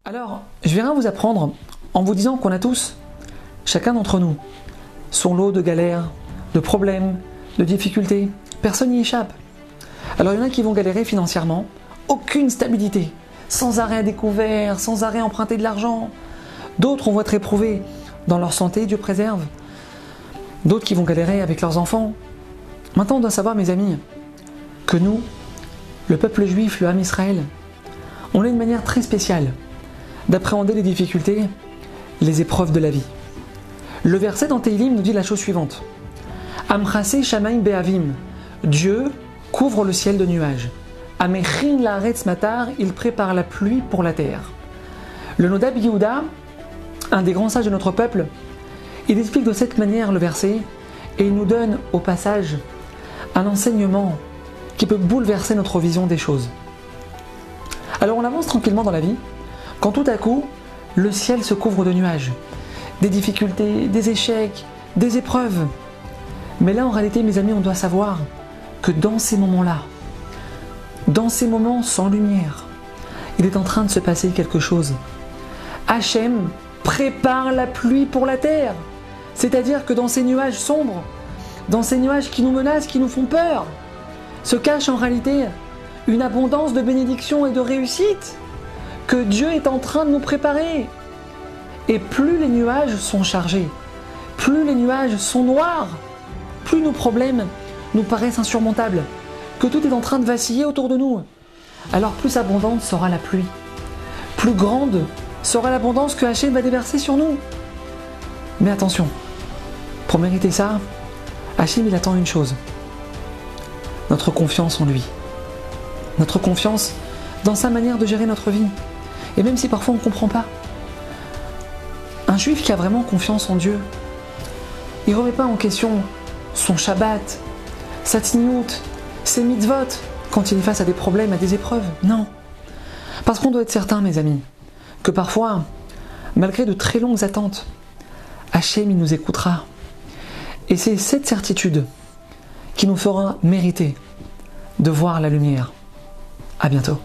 Alors, je vais rien vous apprendre en vous disant qu'on a tous, chacun d'entre nous, son lot de galères, de problèmes, de difficultés. Personne n'y échappe. Alors il y en a qui vont galérer financièrement, aucune stabilité, sans arrêt à découvert, sans arrêt emprunter de l'argent. D'autres vont être éprouvés dans leur santé, Dieu préserve. D'autres qui vont galérer avec leurs enfants. Maintenant on doit savoir, mes amis, que nous, le peuple juif, le Ham Israël, on a une manière très spéciale d'appréhender les difficultés, les épreuves de la vie. Le verset dans Tehillim nous dit la chose suivante. Amchase Shamaim Be'avim, Dieu couvre le ciel de nuages. Amechin la'aretz matar, il prépare la pluie pour la terre. Le Nodab Yehuda, un des grands sages de notre peuple, il explique de cette manière le verset et il nous donne au passage un enseignement qui peut bouleverser notre vision des choses. Alors on avance tranquillement dans la vie, quand tout à coup, le ciel se couvre de nuages, des difficultés, des échecs, des épreuves. Mais là, en réalité, mes amis, on doit savoir que dans ces moments-là, dans ces moments sans lumière, il est en train de se passer quelque chose. Hachem prépare la pluie pour la terre. C'est-à-dire que dans ces nuages sombres, dans ces nuages qui nous menacent, qui nous font peur, se cache en réalité une abondance de bénédictions et de réussite que Dieu est en train de nous préparer. Et plus les nuages sont chargés, plus les nuages sont noirs, plus nos problèmes nous paraissent insurmontables, que tout est en train de vaciller autour de nous, alors plus abondante sera la pluie, plus grande sera l'abondance que Hachem va déverser sur nous. Mais attention, pour mériter ça, Hachem il attend une chose, notre confiance en lui, notre confiance dans sa manière de gérer notre vie. Et même si parfois on ne comprend pas, un juif qui a vraiment confiance en Dieu, il ne remet pas en question son Shabbat, sa tzniout, ses mitzvot, quand il est face à des problèmes, à des épreuves. Non. Parce qu'on doit être certain, mes amis, que parfois, malgré de très longues attentes, Hachem il nous écoutera. Et c'est cette certitude qui nous fera mériter de voir la lumière. À bientôt.